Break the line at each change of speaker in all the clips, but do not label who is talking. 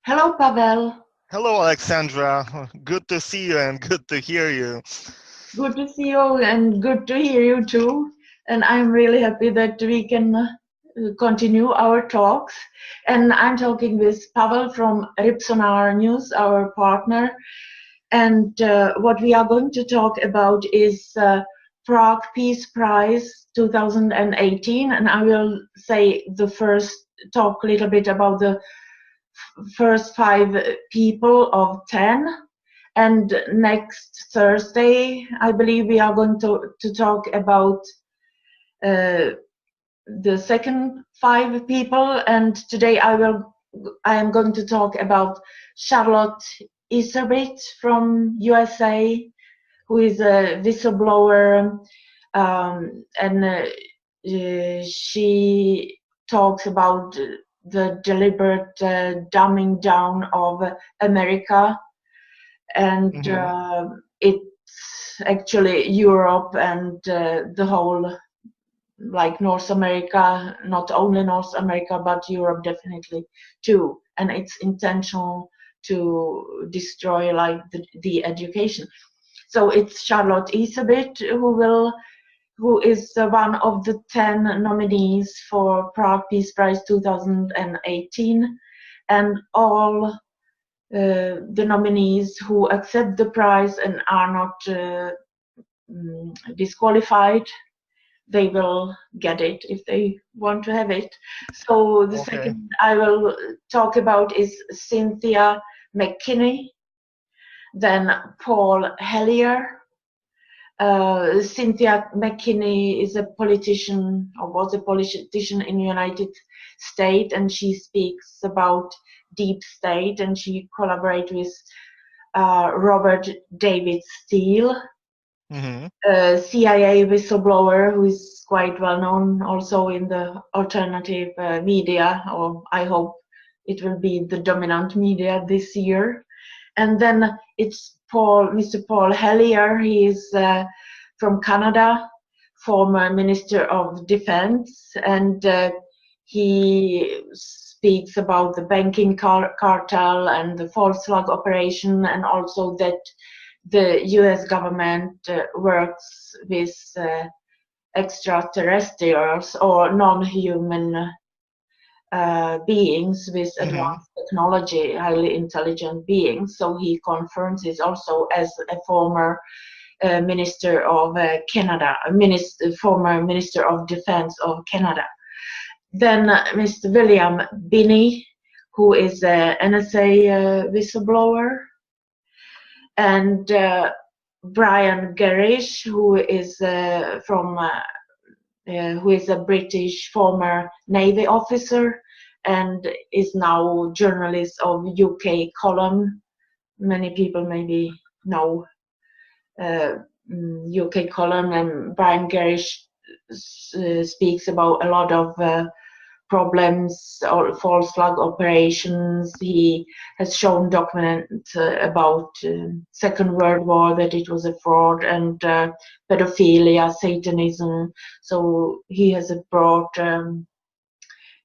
Hello, Pavel.
Hello, Aleksandra. Good to see you and good to hear you.
Good to see you and good to hear you too. And I'm really happy that we can continue our talks. And I'm talking with Pavel from Ripsonar News, our partner. And what we are going to talk about is Prague Peace Prize 2018. And I will say talk a little bit about the first 5 people of 10. And next Thursday, I believe we are going to talk about the second 5 people. And today I am going to talk about Charlotte Iserbyt from USA, who is a whistleblower, and she talks about the deliberate dumbing down of America. And it's actually Europe and the whole, like North America, not only North America, but Europe definitely too. And it's intentional to destroy like the education. So it's Charlotte Iserbyt who is one of the 10 nominees for Prague Peace Prize 2018, and all the nominees who accept the prize and are not disqualified, they will get it if they want to have it. So the second I will talk about is Cynthia McKinney, then Paul Hellyer. Cynthia McKinney is a politician, or was a politician in the United States, and she speaks about deep state, and she collaborates with Robert David Steele, CIA whistleblower who is quite well known also in the alternative media, or I hope it will be the dominant media this year. And then it's Mr. Paul Hellyer. He is from Canada, former Minister of Defense, and he speaks about the banking cartel and the false flag operation, and also that the US government works with extraterrestrials or non-human beings with advanced technology, highly intelligent beings. So he confirms this also as a former Minister of Canada, former Minister of Defense of Canada. Then Mr. William Binney, who is an NSA whistleblower, and Brian Gerrish, who is who is a British former Navy officer and is now journalist of UK column. Many people maybe know UK column, and Brian Gerrish speaks about a lot of problems or false flag operations. He has shown documents about Second World War, that it was a fraud, and pedophilia, Satanism. So he has a broad,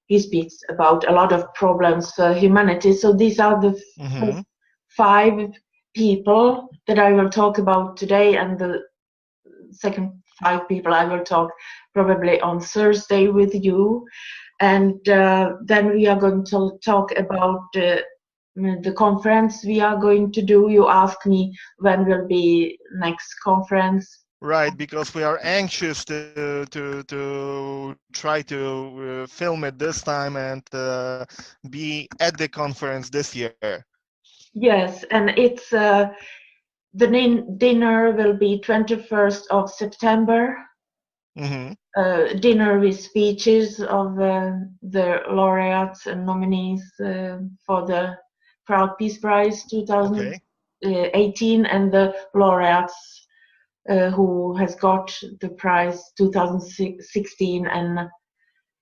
he speaks about a lot of problems for humanity. So these are the 5 people that I will talk about today, and the second 5 people I will talk probably on Thursday with you. And then we are going to talk about the conference we are going to do. You asked me when will be next conference.
Right, because we are anxious to try to film it this time and be at the conference this year.
Yes, and it's the dinner will be 21st of September. Dinner with speeches of the laureates and nominees for the Prague Peace Prize 2018, and the laureates who has got the prize 2016 and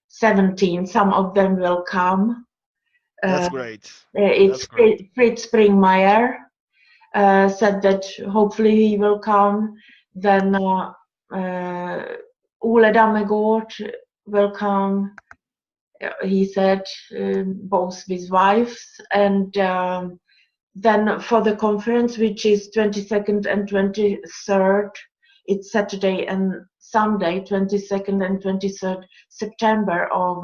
17. Some of them will come.
That's great.
It's Fritz Springmeier said that hopefully he will come. Then Ole Dammegard will come, he said, both with wives. And then for the conference, which is 22nd and 23rd, it's Saturday and Sunday, 22nd and 23rd September of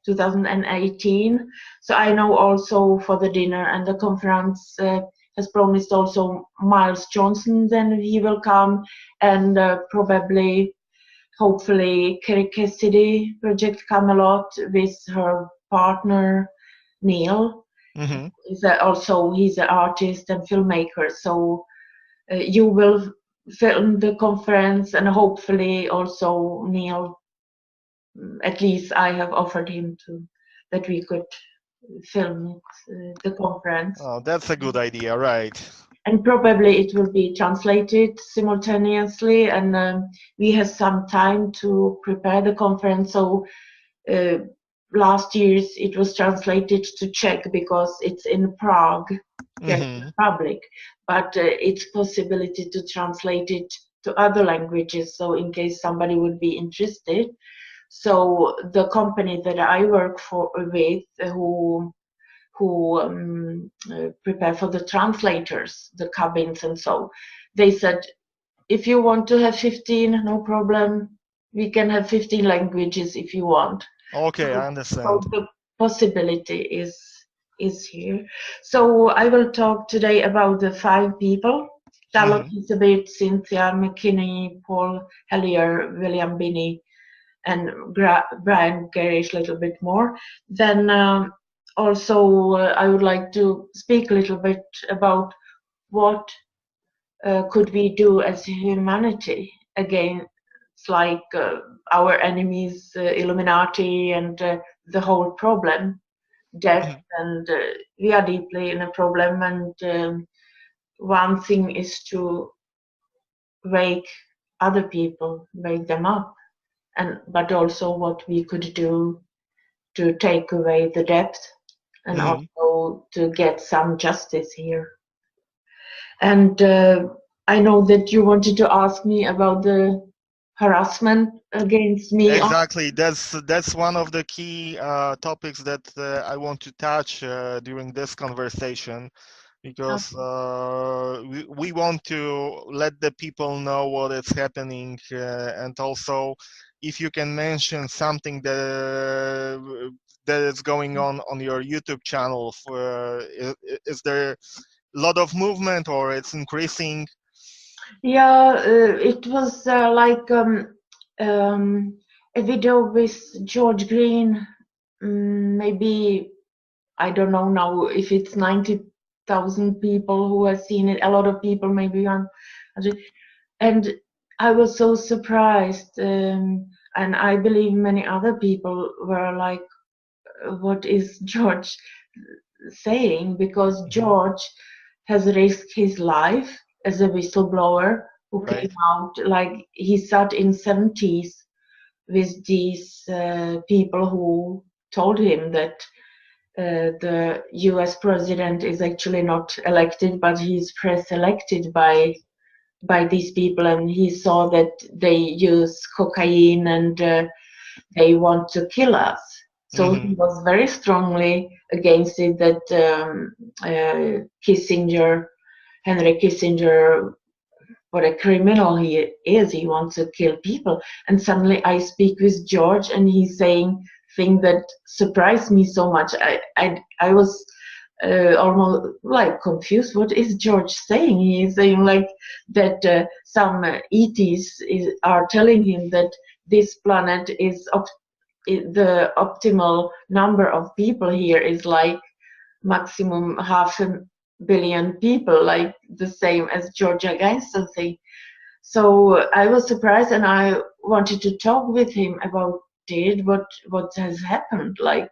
2018. So I know also for the dinner and the conference has promised also Miles Johnson, then he will come, and probably, hopefully, Kerry Cassidy, Project Camelot, with her partner Neil.
Mm-hmm.
He's an artist and filmmaker. So you will film the conference, and hopefully also Neil. At least I have offered him that we could film the conference.
Oh, that's a good idea, right?
And probably it will be translated simultaneously, and we have some time to prepare the conference. So last year's it was translated to Czech because it's in Prague,
Mm-hmm.
Republic, but it's possibility to translate it to other languages. So in case somebody would be interested. So the company that I work with, who prepare for the translators, the cabins and so, they said, if you want to have 15, no problem. We can have 15 languages if you want.
Okay, I understand.
So the possibility is here. So I will talk today about the 5 people: Charlotte, Iserbyt, Cynthia McKinney, Paul Hellyer, William Binney, and Brian Gerrish a little bit more. Then also I would like to speak a little bit about what could we do as humanity against our enemies, Illuminati, and the whole problem, death, and we are deeply in a problem. And one thing is to wake other people, wake them up, but also what we could do to take away the debt, and also to get some justice here. And I know that you wanted to ask me about the harassment against me.
Exactly, that's one of the key topics that I want to touch during this conversation, because we want to let the people know what is happening, and also if you can mention something that is going on your YouTube channel. Is there a lot of movement, or it's increasing?
Yeah, it was like a video with George Green. Maybe, I don't know now if it's 90,000 people who have seen it. A lot of people, maybe 100. And I was so surprised, and I believe many other people were like, what is George saying? Because George has risked his life as a whistleblower who came out, like he sat in 70s with these people who told him that the US president is actually not elected, but he's pre-selected by these people, and he saw that they use cocaine and they want to kill us. So he was very strongly against it, that Henry Kissinger, what a criminal he is, he wants to kill people. And suddenly I speak with George, and he's saying things that surprised me so much. I was almost like confused. What is George saying? He is saying like that some ETs are telling him that this planet is the optimal number of people here is like maximum 500 million people, like the same as Georgia Gangster thing. So I was surprised, and I wanted to talk with him about it, what has happened. Like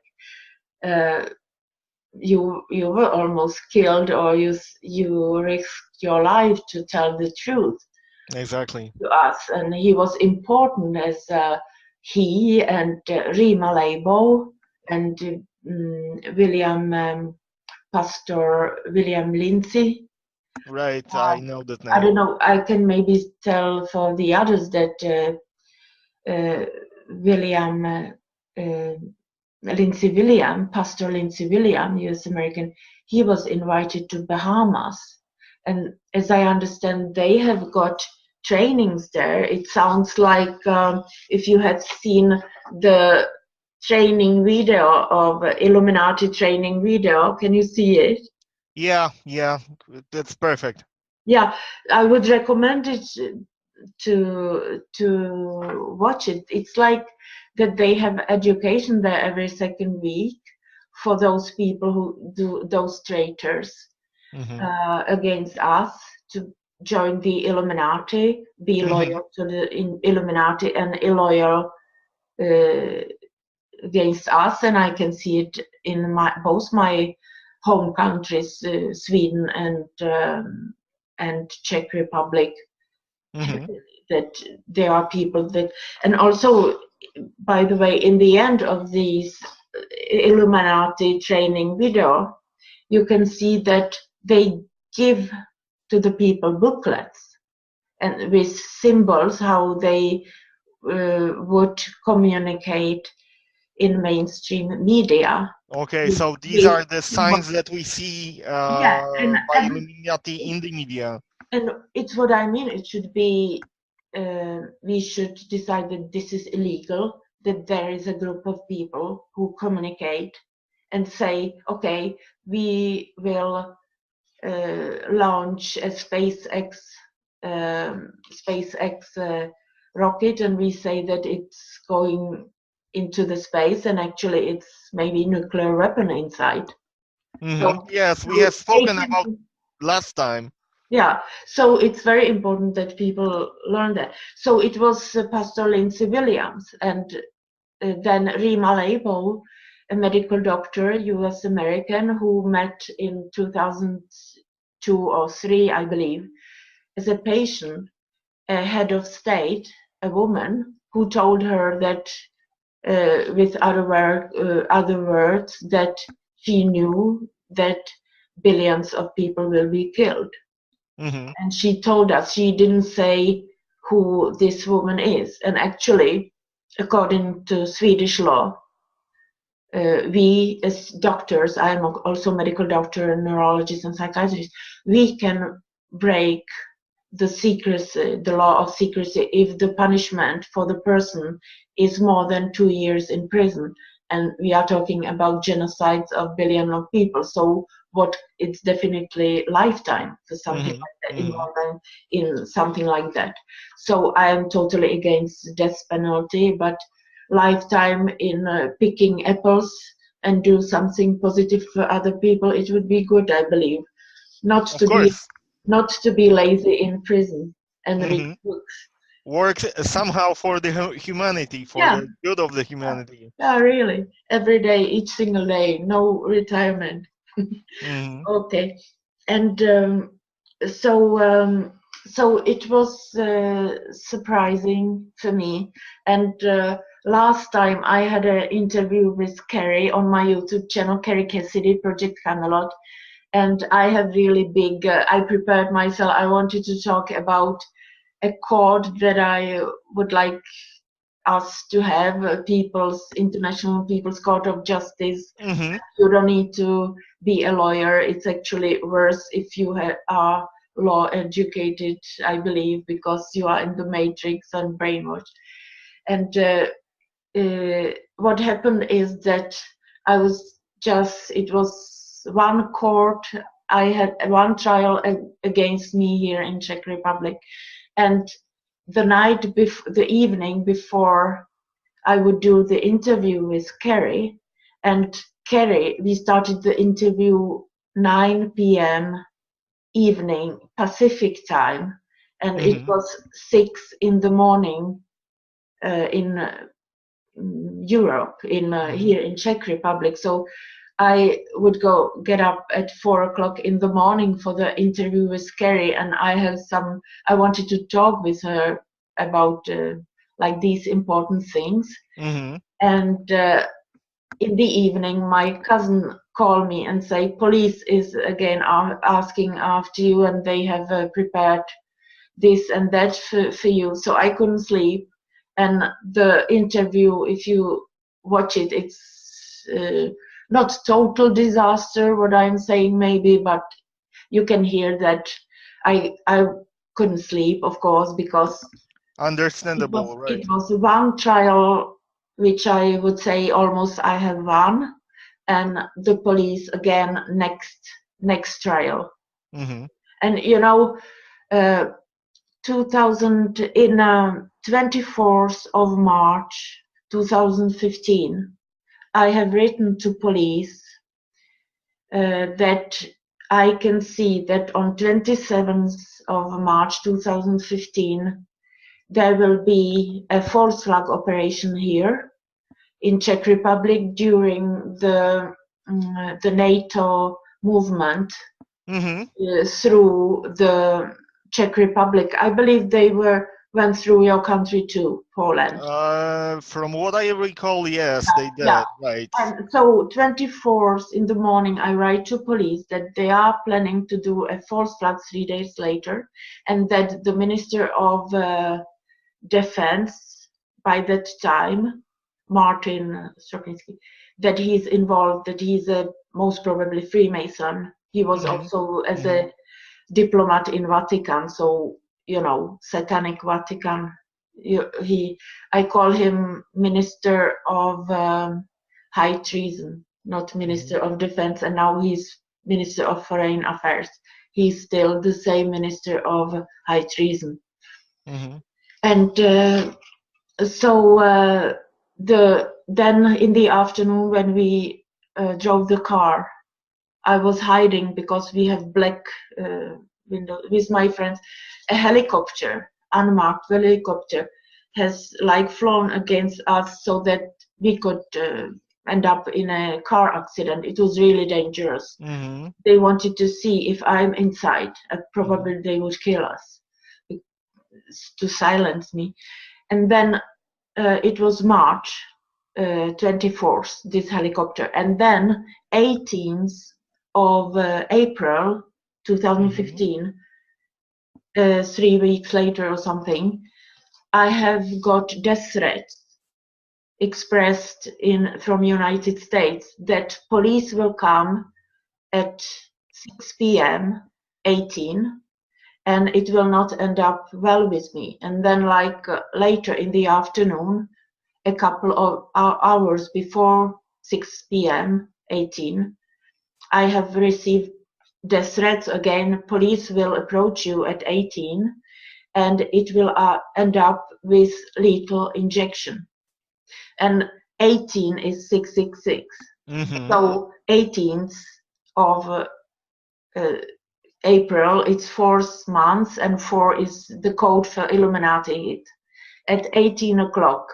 you were almost killed, or you risked your life to tell the truth.
Exactly.
To us, and he was important as he and Rima Leibow and Pastor William Lindsay.
Right, I know that name.
I don't know, I can maybe tell for the others that William Pastor Lindsey William, US American, he was invited to Bahamas. And as I understand, they have got trainings there. It sounds like if you had seen the training video of Illuminati training video, can you see it?
Yeah, that's perfect.
Yeah, I would recommend it to watch it. It's like that they have education there every second week for those people who do those traitors against us to join the Illuminati, be loyal to the Illuminati and illoyal against us. And I can see it in both my home countries, Sweden and Czech Republic. That there are people that, and also, by the way, in the end of these Illuminati training video, you can see that they give to the people booklets and with symbols how they would communicate in mainstream media.
Okay, so these are the signs that we see by Illuminati in the media.
And it's what I mean. It should be, we should decide that this is illegal, that there is a group of people who communicate and say, okay, we will launch a SpaceX rocket, and we say that it's going into the space, and actually it's maybe nuclear weapon inside.
So, yes, we have spoken about last time.
Yeah, so it's very important that people learn that. So it was Pastor Lindsey Williams, and then Rima Label, a medical doctor, US American, who met in 2002 or 3, I believe, as a patient, a head of state, a woman, who told her that, with other words, that she knew that billions of people will be killed. And she told us, she didn't say who this woman is. And actually, according to Swedish law, we as doctors, I am also a medical doctor, neurologist and psychiatrist, we can break the secrecy, the law of secrecy, if the punishment for the person is more than 2 years in prison. And we are talking about genocides of billions of people. So it's definitely lifetime for something like that, involved in something like that. So I am totally against the death penalty, but lifetime in picking apples and do something positive for other people, it would be good, I believe. Not to be lazy in prison and read books.
Work somehow for the humanity, for the good of the humanity.
Yeah, really. Every day, each single day, no retirement. Okay. And so it was surprising for me. And last time I had an interview with Carrie on my YouTube channel, Carrie Cassidy, Project Camelot. And I have really big, I prepared myself. I wanted to talk about a code that I would like us to have, International People's Court of Justice. You don't need to be a lawyer. It's actually worse if you are law educated, I believe, because you are in the matrix and brainwashed. And what happened is that it was one court, I had one trial against me here in Czech Republic. And the evening before I would do the interview with Carrie, and Carrie, we started the interview 9 p.m. evening Pacific time, and it was 6 in the morning in Europe, here in Czech Republic. So I would get up at 4 o'clock in the morning for the interview with Carrie, and I wanted to talk with her about like these important things. And in the evening, my cousin called me and say, police is again asking after you, and they have prepared this and that for you. So I couldn't sleep. And the interview, if you watch it, it's not total disaster, what I'm saying maybe, but you can hear that I couldn't sleep, of course, because
understandable, right?
It was one trial which I would say almost I have won, and the police again next trial.
Mm-hmm.
And 24th of March 2015, I have written to police that I can see that on 27th of March 2015 there will be a false flag operation here in Czech Republic during the NATO movement through the Czech Republic. I believe they went through your country too, Poland.
From what I recall, yes, they did, right.
And so 24th in the morning, I write to police that they are planning to do a false flag 3 days later, and that the Minister of Defense by that time, Martin Strokinski, that he's involved, that he's a most probably Freemason. He was also as a diplomat in Vatican, so satanic Vatican. I call him Minister of High Treason, not Minister of Defense, and now he's Minister of Foreign Affairs. He's still the same Minister of High Treason. And so then in the afternoon when we drove the car, I was hiding because we have black window with my friends. A helicopter, unmarked helicopter, has flown against us so that we could end up in a car accident. It was really dangerous. They wanted to see if I'm inside. Probably they would kill us to silence me. And then it was March 24th, this helicopter. And then 18th of April 2015, 3 weeks later or something, I have got death threats expressed from United States that police will come at 6 p.m. 18, and it will not end up well with me. And then later in the afternoon, a couple of hours before 6 p.m. 18, I have received death threats again. Police will approach you at 18 and it will end up with lethal injection. And 18 is 666. So 18th of April, it's 4th month, and 4 is the code for Illuminati at 18 o'clock.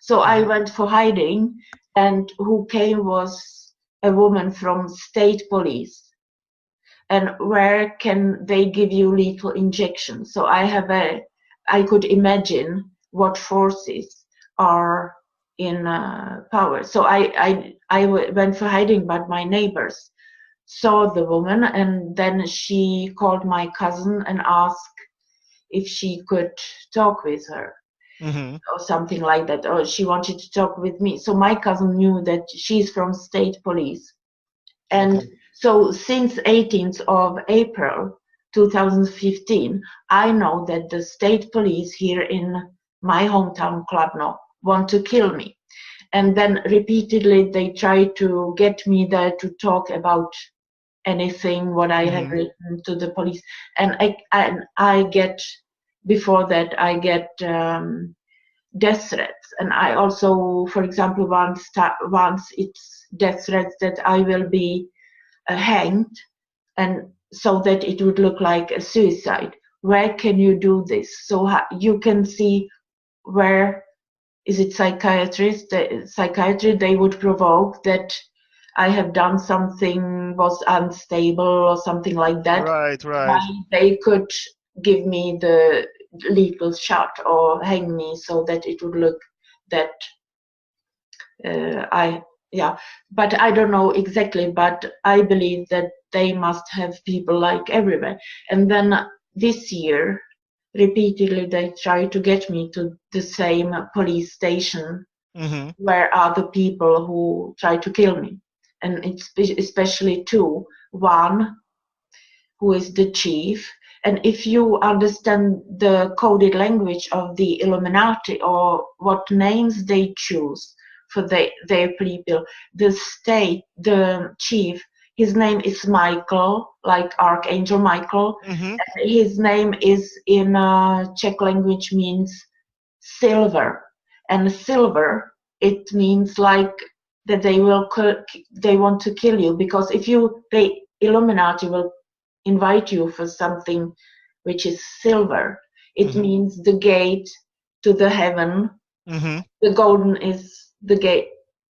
So I went for hiding, and who came was a woman from state police. And where can they give you lethal injection? So I could imagine what forces are in power. So I went for hiding, but my neighbors saw the woman, and then she called my cousin and asked if she could talk with her. Or something like that, or she wanted to talk with me. So my cousin knew that she's from state police. And so since 18th of April 2015, I know that the state police here in my hometown, Kladno, want to kill me. And then repeatedly they try to get me there to talk about anything, what I have written to the police. And I get, before that, I get death threats. And I also, for example, once it's death threats that I will be hanged, and so that it would look like a suicide. Where can you do this? So you can see where is it psychiatry they would provoke that I have done something, was unstable or something like that.
Right.
They could give me the lethal shot or hang me so that it would look that but I don't know exactly, but I believe that they must have people everywhere. And then this year, repeatedly they try to get me to the same police station
Mm-hmm.
where are the people who try to kill me. And it's especially two. One, who is the chief. And if you understand the coded language of the Illuminati, or what names they choose for their people, the chief, his name is Michael, like Archangel Michael.
Mm-hmm.
And his name is in Czech language means silver. And silver, it means like that they want to kill you, because if the Illuminati will invite you for something which is silver, it
Mm-hmm.
means the gate to the heaven.
Mm-hmm.
The golden is the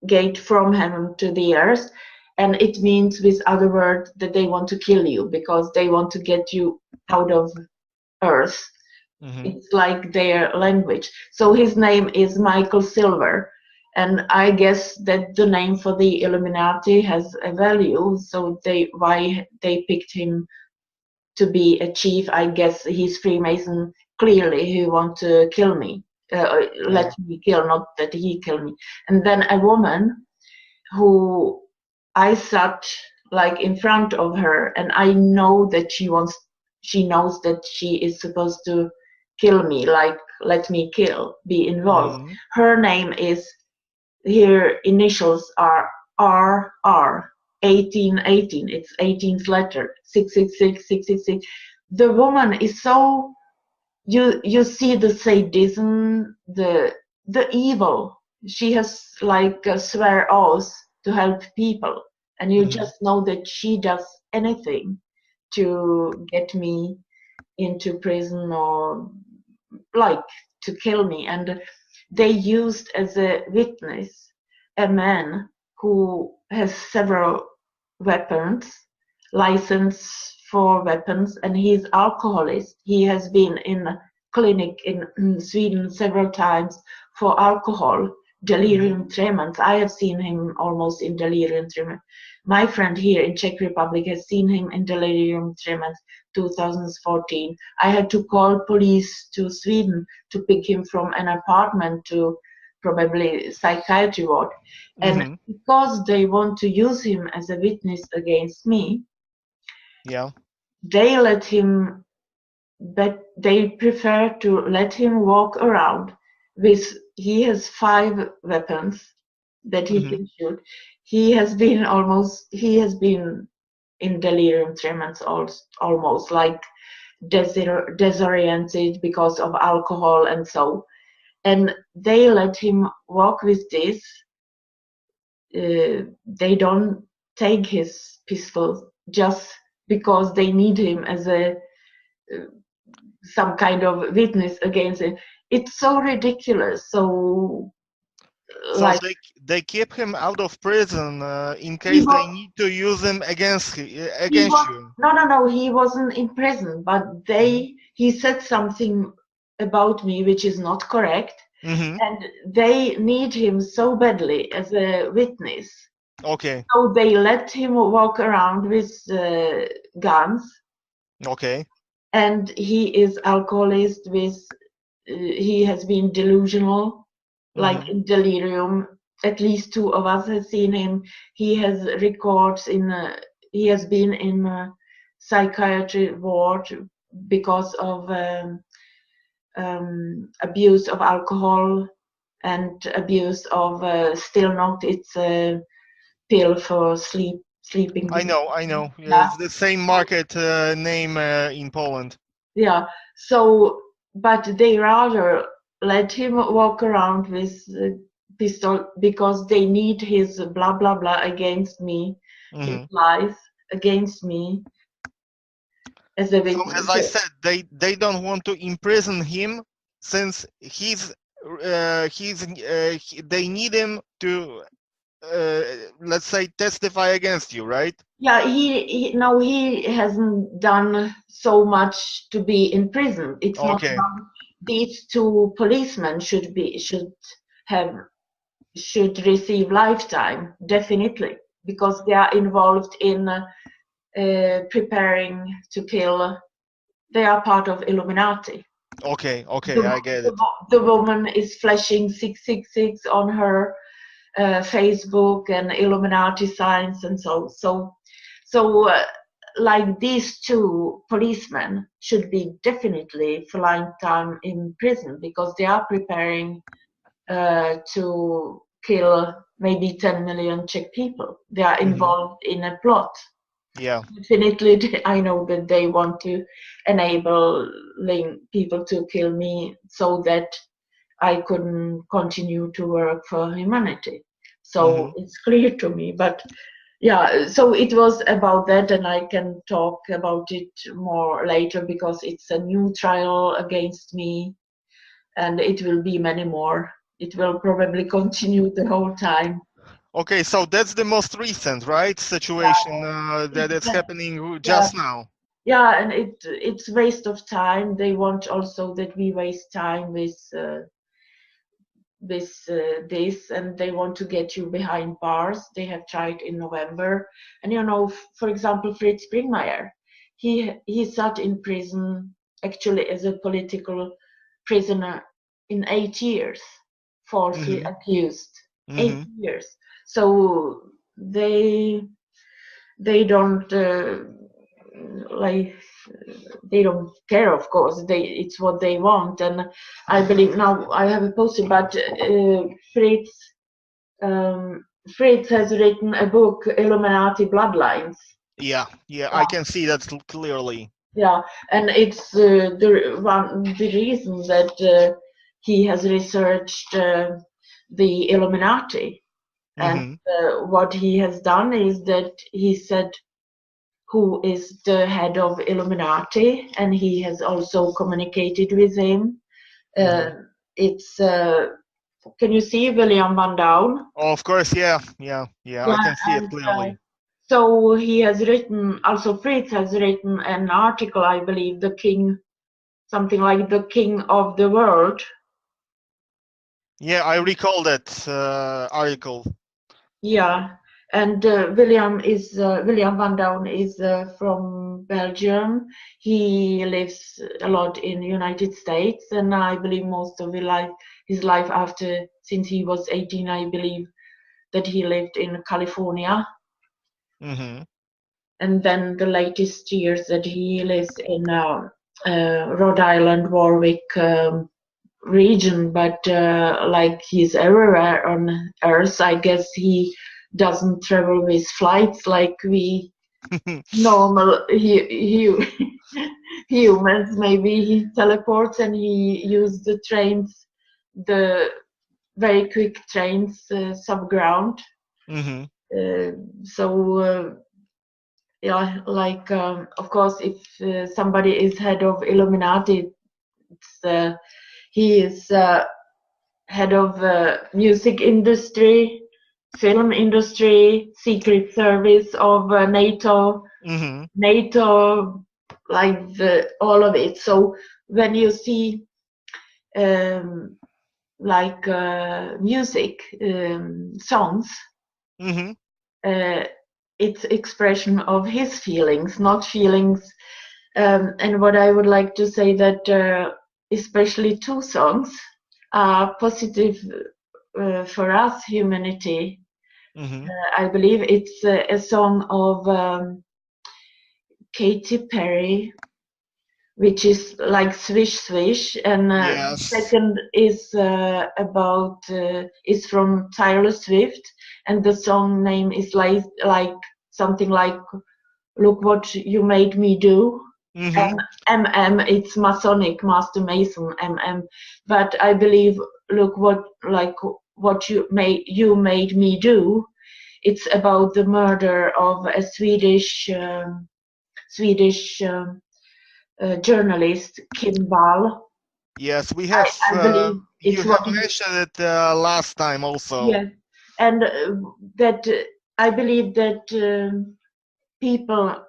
gate from heaven to the earth, and it means, with other words, that they want to kill you because they want to get you out of earth.
Mm-hmm.
It's like their language. So his name is Michael Silver, and I guess that the name for the Illuminati has a value, so why they picked him to be a chief. I guess he's Freemason. Clearly, he want to kill me, let me kill, not that he kill me. And then a woman who I sat like in front of her, and I know that she knows that she is supposed to kill me, like let me be involved.
Mm-hmm.
Her name is, her initials are RR. 1818, it's 18th letter, 666, 666. The woman is so, you see the sadism, the evil. She has like a swear oath to help people, and you
Mm-hmm.
just know that she does anything to get me into prison, or like to kill me. And they used as a witness a man who has several weapons, license for weapons, and he's alcoholist. He has been in a clinic in Sweden several times for alcohol, delirium tremens. I have seen him almost in delirium tremens. My friend here in Czech Republic has seen him in delirium tremens 2014. I had to call police to Sweden to pick him from an apartment to probably psychiatry ward. And
Mm-hmm.
because they want to use him as a witness against me,
Yeah.
they let him, but they prefer to let him walk around with, he has 5 weapons that he
Mm-hmm.
can shoot. He has been in delirium tremens, almost like disoriented because of alcohol and so. And they let him walk with this. They don't take his pistol just because they need him as a some kind of witness against it. It's so ridiculous. So
So
like
they keep him out of prison in
he
case they
was,
need to use him against
he was
you.
no, he wasn't in prison, but he said something about me which is not correct,
Mm-hmm.
and they need him so badly as a witness.
Okay.
So they let him walk around with guns,
Okay.
and he is alcoholist with, he has been delusional, like
Mm-hmm.
in delirium. At least 2 of us have seen him. He has records he has been in a psychiatry ward because of abuse of alcohol and abuse of Stilnoct. It's a pill for sleeping.
I know.
Yeah.
It's the same market name in Poland.
Yeah. So, but they rather let him walk around with a pistol because they need his blah blah blah against me, his
Mm-hmm.
lies against me as a
So
witness.
as I said, they don't want to imprison him since they need him to let's say testify against you, right?
Yeah, he hasn't done so much to be in prison. It's not
Okay.
done. These 2 policemen should receive lifetime, definitely, because they are involved in preparing to kill. They are part of Illuminati.
Okay,
The,
I get
the,
it.
the woman is flashing 666 on her Facebook and Illuminati signs and so like these two policemen should be definitely for lifetime in prison because they are preparing to kill maybe 10 million Czech people. They are involved in a plot.
Yeah.
Definitely, I know that they want to enable people to kill me so that I couldn't continue to work for humanity. So it's clear to me. But yeah, so it was about that, and I can talk about it more later because it's a new trial against me, and it will be many more. It will probably continue the whole time.
Okay, so that's the most recent, right, situation that is happening just now.
Yeah, and it's waste of time. They want also that we waste time with this, and they want to get you behind bars. They have tried in November, and you know, for example, Fritz Springmeier, he sat in prison actually as a political prisoner in 8 years, falsely accused. 8 years. So they don't they don't care, of course. It's what they want, and I believe now I have a poster, but Fritz has written a book, Illuminati Bloodlines.
Yeah, I can see that clearly.
Yeah, and it's the reason that he has researched the Illuminati, and what he has done is that he said who is the head of Illuminati, and he has also communicated with him. It's can you see William Van Down?
Oh, of course, yeah, I can see it clearly.
So he has written, also Fritz has written an article, I believe, the king, something like the king of the world.
Yeah, I recall that article.
Yeah, and William Van Down is from Belgium. He lives a lot in the United States, and I believe most of his life after, since he was 18, I believe that he lived in California. And then the latest years that he lives in Rhode Island, Warwick region, but like he's everywhere on Earth. I guess he doesn't travel with flights like we normal humans. Maybe he teleports and he uses the trains, the very quick trains subground. Yeah, like of course, if somebody is head of Illuminati, he is head of music industry, film industry, secret service of NATO, like all of it. So when you see like music songs, it's expression of his feelings, not feelings. And what I would like to say that especially two songs are positive for us, humanity. I believe it's a song of Katy Perry, which is like Swish Swish, and second is about is from Taylor Swift, and the song name is like something like "Look What You Made Me Do." And MM, it's Masonic, Master Mason, MM. But I believe "Look What You Made Me Do." It's about the murder of a Swedish journalist, Kim Wall.
Yes, we have. You have mentioned it last time also.
Yes, and that I believe that people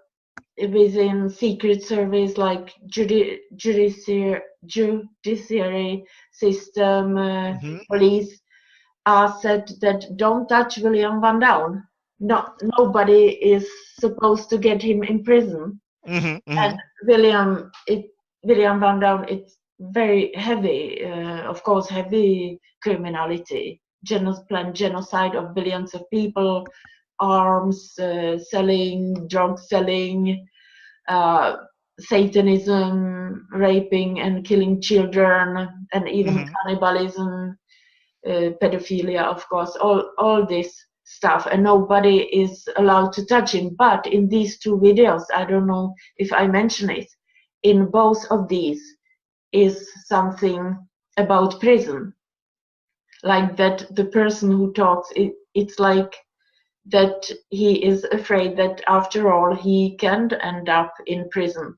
within secret service, like judiciary system, police, are said that don't touch William Van Down. Nobody is supposed to get him in prison. And William Van Down, very heavy, of course, heavy criminality, planned genocide of billions of people, arms selling, drug selling, Satanism, raping and killing children, and even cannibalism, pedophilia, of course, all this stuff, and nobody is allowed to touch him. But in these two videos, I don't know if I mention it, in both of these is something about prison, like that the person who talks, it's like that he is afraid that after all he can end up in prison.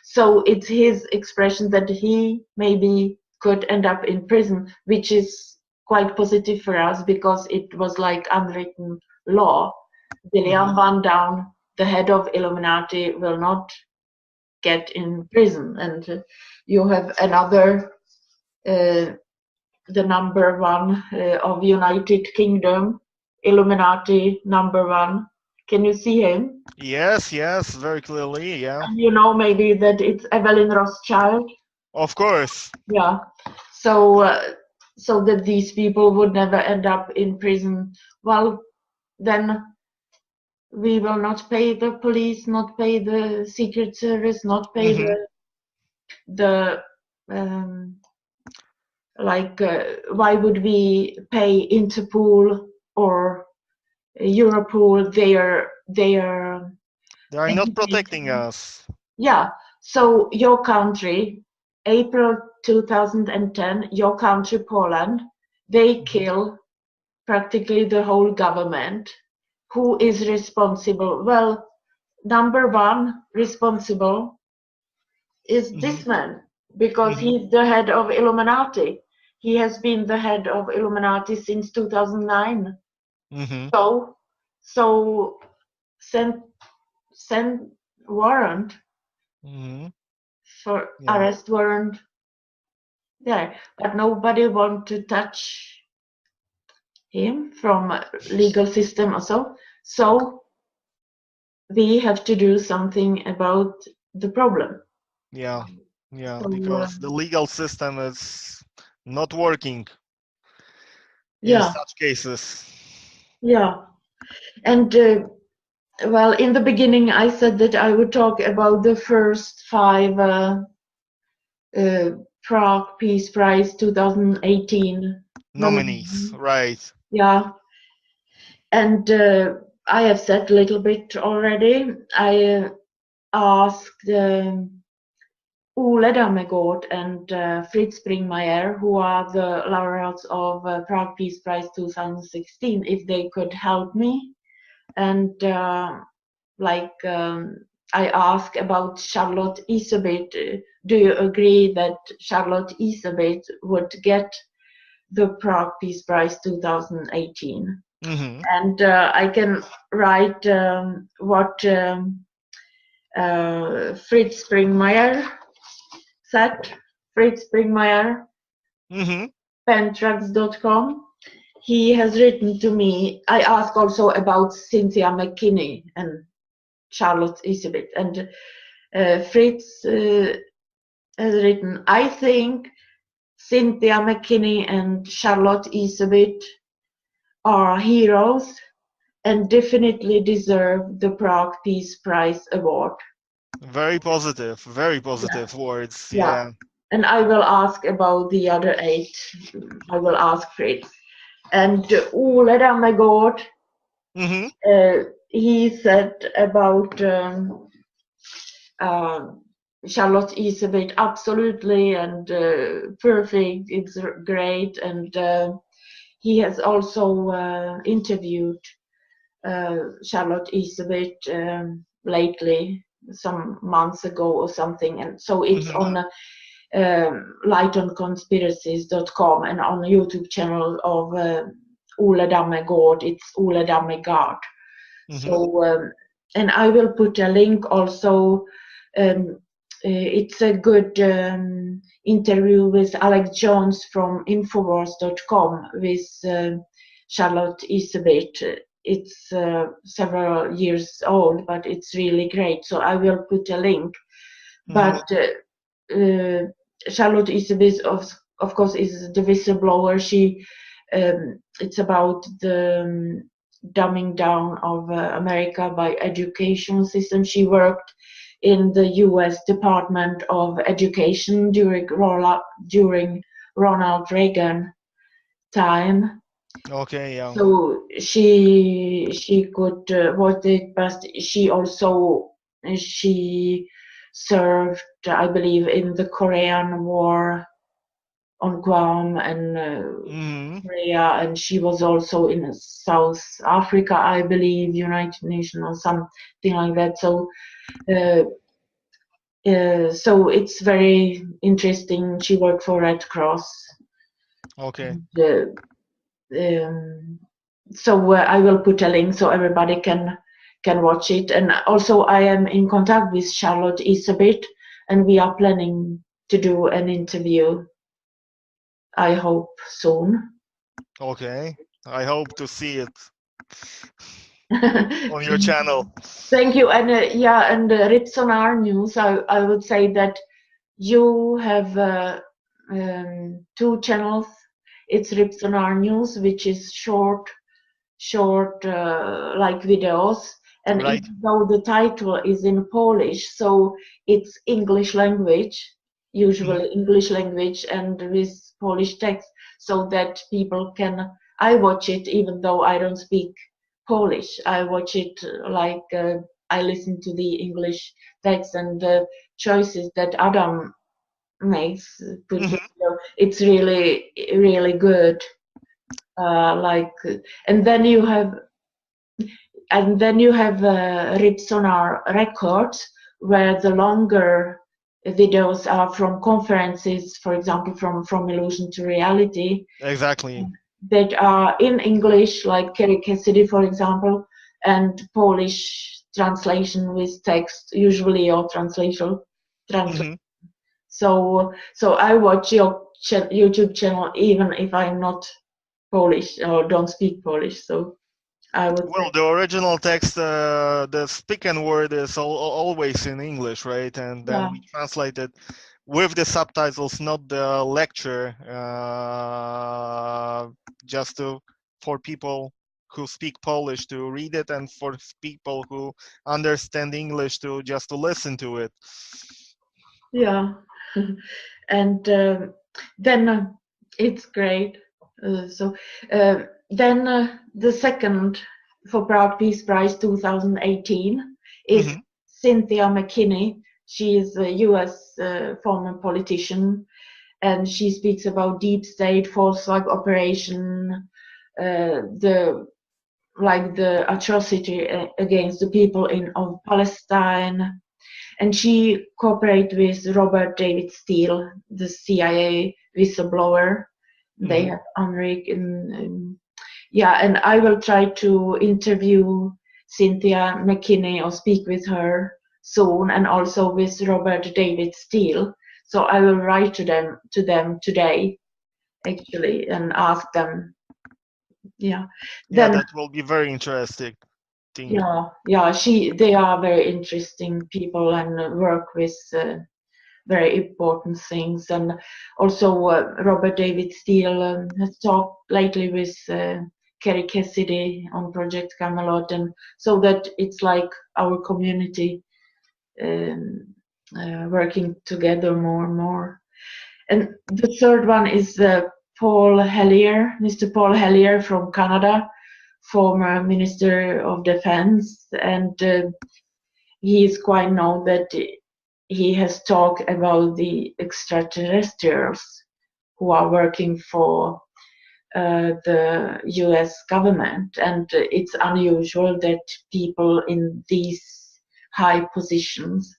So it's his expression that he maybe could end up in prison, which is quite positive for us, because it was like unwritten law. William Van Down, the head of Illuminati, will not get in prison. And you have another, the number one of United Kingdom, Illuminati number one. Can you see him?
Yes, very clearly, yeah.
And you know maybe that it's Evelyn Rothschild.
Of course.
Yeah. So so that these people would never end up in prison. Well, then we will not pay the police, not pay the Secret Service, not pay the why would we pay Interpol or Europol? They are
not protecting us.
Yeah. So your country, April 2010, your country, Poland, they kill practically the whole government. Who is responsible? Well, number one responsible is this man, because he's the head of Illuminati. He has been the head of Illuminati since 2009. So send warrant for arrest warrant there, but nobody want to touch him from legal system also. So we have to do something about the problem.
Yeah, so, because the legal system is not working in such cases. Yeah,
and well, in the beginning I said that I would talk about the first 5 Prague Peace Prize 2018
nominees, right?
Yeah, and I have said a little bit already. I asked Ole Dammegard and Fritz Springmeier, who are the laureates of Prague Peace Prize 2016, if they could help me. And I asked about Charlotte Iserbyt. Do you agree that Charlotte Iserbyt would get the Prague Peace Prize 2018? And I can write what Fritz Springmeier said. Fritz Springmeier, pentrax.com. He has written to me. I asked also about Cynthia McKinney and Charlotte Iserbyt, and Fritz has written, I think Cynthia McKinney and Charlotte Iserbyt are heroes and definitely deserve the Prague Peace Prize award. Very positive
words.
Yeah. And I will ask about the other 8. I will ask Fritz. And Ole Dammegard, he said about Charlotte Iserbyt, absolutely, and perfect, it's great. And he has also interviewed Charlotte Iserbyt lately, some months ago or something, and so it's on lightonconspiracies.com and on the YouTube channel of Ole Dammegard. It's Ole Dammegard. So and I will put a link also. It's a good interview with Alex Jones from Infowars.com with Charlotte Iserbyt. It's several years old, but it's really great. So I will put a link. But Charlotte Iserbyt, of course, is the whistleblower. It's about the dumbing down of America by education system. She worked in the U.S. Department of Education during Ronald Reagan time.
Okay, yeah.
So she could watch it, but she served, I believe, in the Korean War on Guam and Korea, and she was also in South Africa, I believe, United Nations or something like that. So so it's very interesting. She worked for Red Cross.
Okay.
So I will put a link so everybody can watch it. And also I am in contact with Charlotte Iserbyt, and we are planning to do an interview, I hope, soon.
Okay, I hope to see it on your channel.
Thank you. And and Ripsonar News, I would say that you have 2 channels. It's Ripsonar News, which is short like videos, and
Right.
even though the title is in Polish, so it's English language, usually English language, and with Polish text, so that people can. I watch it even though I don't speak Polish. I watch it like I listen to the English text and the choices that Adam makes. It's really, really good. And then you have Ripsonar records, where the longer videos are from conferences, for example, from Illusion to Reality.
Exactly.
That are in English, like Kerry Cassidy, for example, and Polish translation with text, usually, or translation. So I watch your YouTube channel even if I'm not Polish or don't speak Polish. So I would.
Well, the original text, the spoken word is always in English, right? And then we translate it with the subtitles, not the lecture, just for people who speak Polish to read it, and for people who understand English to listen to it.
Yeah, and then it's great. Then the second for Prague Peace Prize 2018 is Cynthia McKinney. She is a U.S. Former politician, and she speaks about deep state, false flag operation, the atrocity against the people of Palestine. And she cooperated with Robert David Steele, the CIA whistleblower. They have Henrik and I will try to interview Cynthia McKinney or speak with her soon, and also with Robert David Steele. So I will write to them today, actually, and ask them.
That will be very interesting.
They are very interesting people and work with very important things. And also Robert David Steele has talked lately with Kerry Cassidy on Project Camelot, and so that it's like our community working together more and more. And the third one is Paul Hellyer, Mr. Paul Hellyer from Canada, former Minister of Defense, and he is quite known that he has talked about the extraterrestrials who are working for the US government, and it's unusual that people in these high positions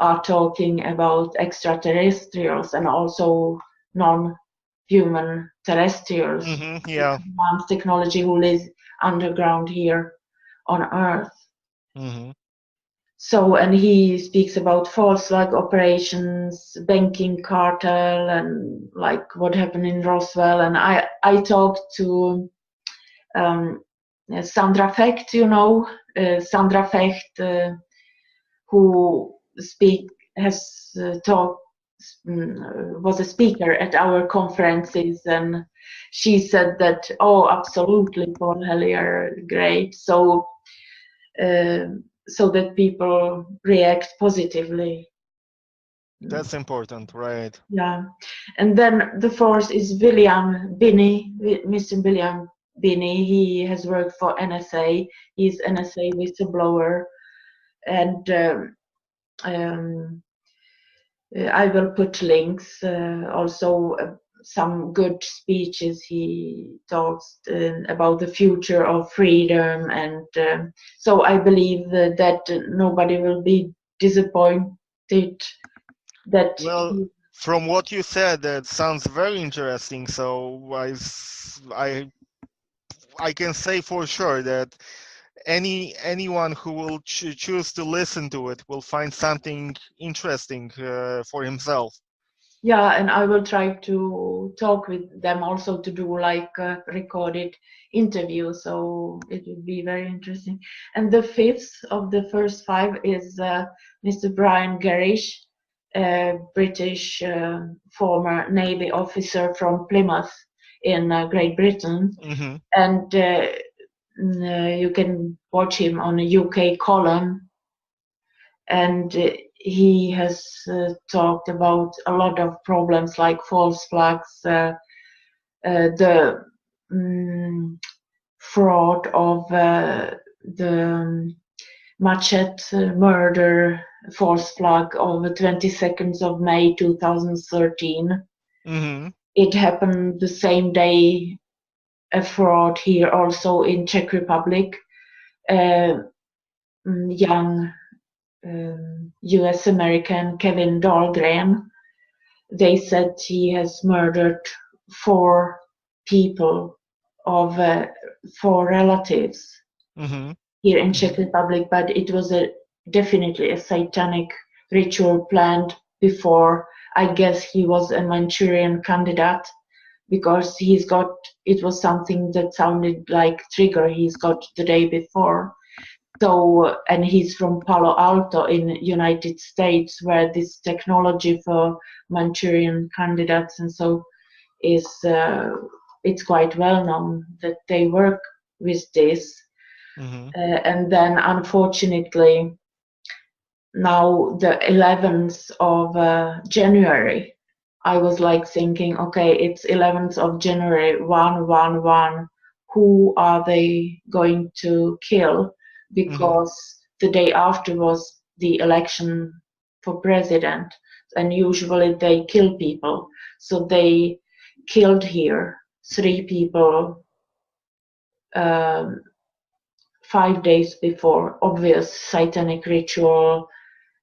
are talking about extraterrestrials and also non-human terrestrials, advanced technology who lives underground here on Earth. So, and he speaks about false flag operations, banking cartel, and like what happened in Roswell. And I talked to Sandra Fecht, Sandra Fecht, who has was a speaker at our conferences, and she said that, oh, absolutely, Paul Hellyer, great. So that people react positively.
That's important, right?
Yeah, and then the fourth is William Binney, Mr. William Binney. He has worked for NSA. He's NSA whistleblower, and I will put links. Also, some good speeches he talks about the future of freedom, and so I believe that nobody will be disappointed. That
from what you said, that sounds very interesting. So I can say for sure that anyone who will choose to listen to it will find something interesting for himself.
Yeah, and I will try to talk with them also to do like a recorded interview, so it would be very interesting. And the fifth of the first five is Mr. Brian Gerrish, a British former Navy officer from Plymouth in Great Britain.
Mm-hmm.
And you can watch him on a UK column, and he has talked about a lot of problems like false flags, the fraud of the machete murder false flag of the 22nd of May 2013.
Mm-hmm.
It happened the same day, a fraud here also in Czech Republic. Young US American Kevin Dahlgren, they said he has murdered 4 people of 4 relatives here in Czech Republic, but it was definitely a satanic ritual planned before. I guess he was a Manchurian candidate, because it was something that sounded like trigger he's got the day before. So, and he's from Palo Alto in United States, where this technology for Manchurian candidates and so is, it's quite well known that they work with this. And then unfortunately, now the 11th of January, I was like thinking, okay, it's 11th of January, 111, who are they going to kill? Because the day after was the election for president, and usually they kill people. So they killed here 3 people 5 days before, obvious satanic ritual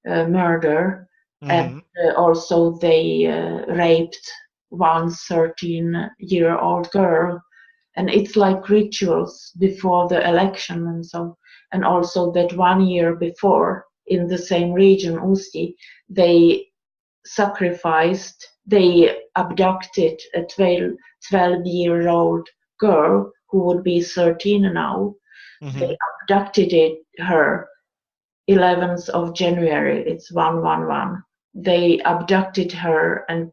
murder. And also they raped one 13-year-old girl. And it's like rituals before the election and so. And also that 1 year before, in the same region, Ústí, they abducted a 12-year-old girl who would be 13 now. They abducted her 11th of January, it's 111. They abducted her, and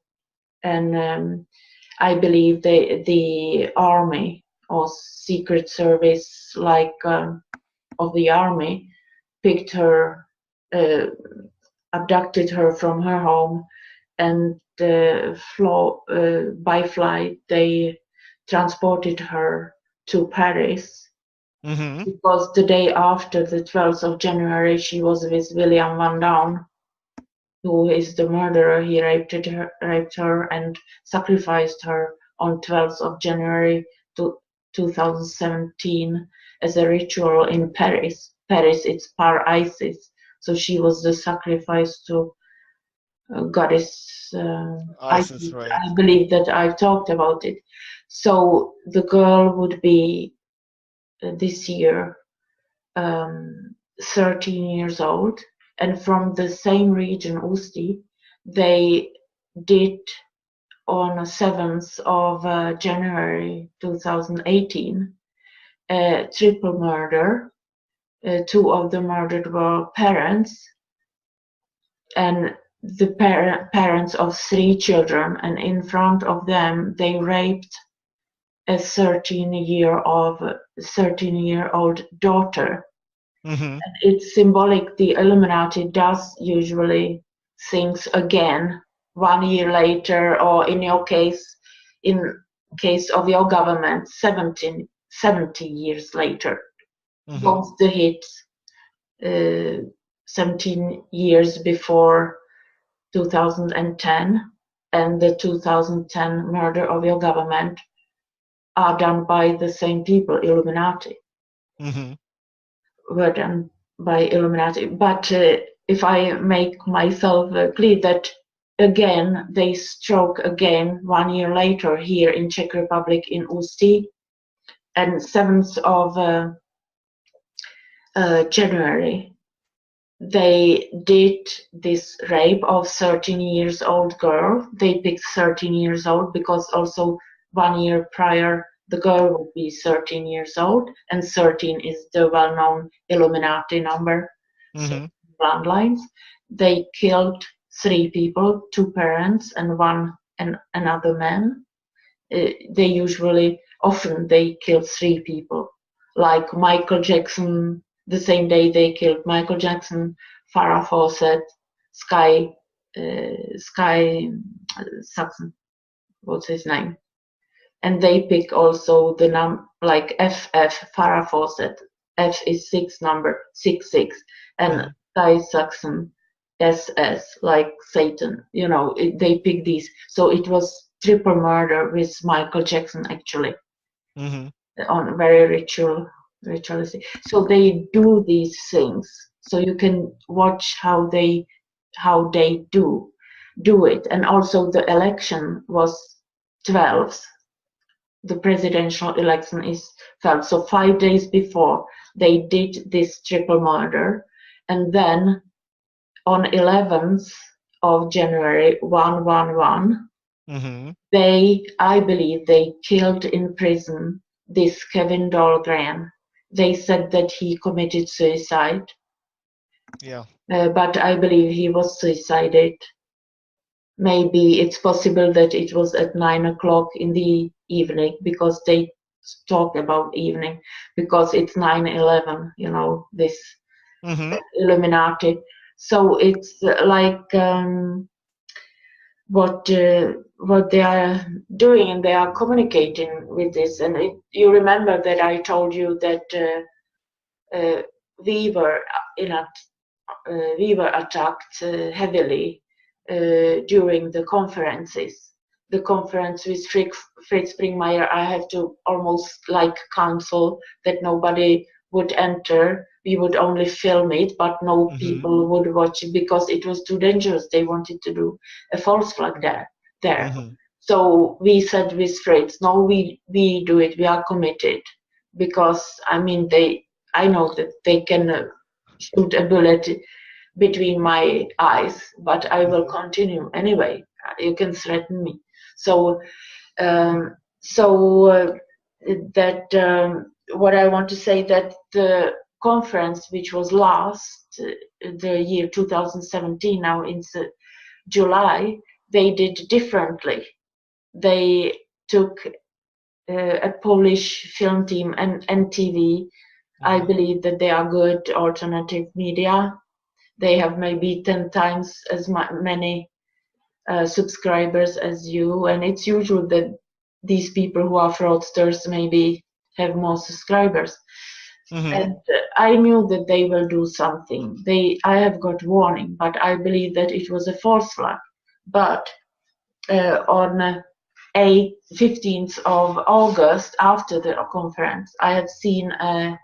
I believe the army or secret service, like of the army, picked her, abducted her from her home, and by flight they transported her to Paris. Because the day after, the 12th of January, she was with William Van Down, who is the murderer. He raped her and sacrificed her on 12th of January 2017 as a ritual in Paris. Paris, it's Par Isis. So she was the sacrifice to goddess Isis. Right. I believe that I've talked about it. So the girl would be this year 13 years old, and from the same region, Ústí, they did on 7th of January 2018 a triple murder. 2 of the murdered were parents, and the parents of 3 children, and in front of them they raped a 13-year-old daughter.
Mm-hmm.
It's symbolic. The Illuminati does usually things again 1 year later, or in your case, in case of your government, 70 years later.
Mm-hmm.
Both the hits 17 years before 2010 and the 2010 murder of your government are done by the same people, Illuminati.
Mm-hmm.
Were done by Illuminati. But if I make myself clear that again, they struck again 1 year later here in Czech Republic in Ústí, and 7th of January, they did this rape of 13-year-old girl. They picked 13 years old because also 1 year prior the girl would be 13 years old, and 13 is the well-known Illuminati number.
Mm-hmm.
So bloodlines. They killed 3 people, 2 parents and another man. They often kill 3 people, like Michael Jackson. The same day they killed Michael Jackson, Farrah Fawcett, Sky Saxon, what's his name? And they pick also the like FF, Farrah Fawcett. F is 6 number, 66, and Sky Saxon, SS, like Satan. You know, they pick these. So it was triple murder with Michael Jackson actually, on very ritualistic. So they do these things. So you can watch how they do it. And also the election was 12th. The presidential election is 12th. So 5 days before they did this triple murder, and then on 11th of January 111, I believe they killed in prison this Kevin Dahlgren. They said that he committed suicide.
Yeah.
But I believe he was suicided. Maybe it's possible that it was at 9 o'clock in the evening, because they talk about evening, because it's 9/11, you know, this Illuminati. So it's like what they are doing, and they are communicating with this. And you remember that I told you that we were attacked heavily during the conferences. The conference with Fritz Springmeier, I have to almost like cancel that nobody would enter. We would only film it, but no people would watch it because it was too dangerous. They wanted to do a false flag there. So we said with Fritz, no, we do it. We are committed, because I mean I know that they can shoot a bullet between my eyes, but I will continue anyway. You can threaten me. So what I want to say, that the conference, which was last the year 2017, now in July, they did differently. They took a Polish film team and NTV. I believe that they are good alternative media. They have maybe 10 times as many subscribers as you, and it's usual that these people who are fraudsters maybe have more subscribers. And I knew that they will do something. I have got warning, but I believe that it was a false flag. But on 15th of August, after the conference, I have seen a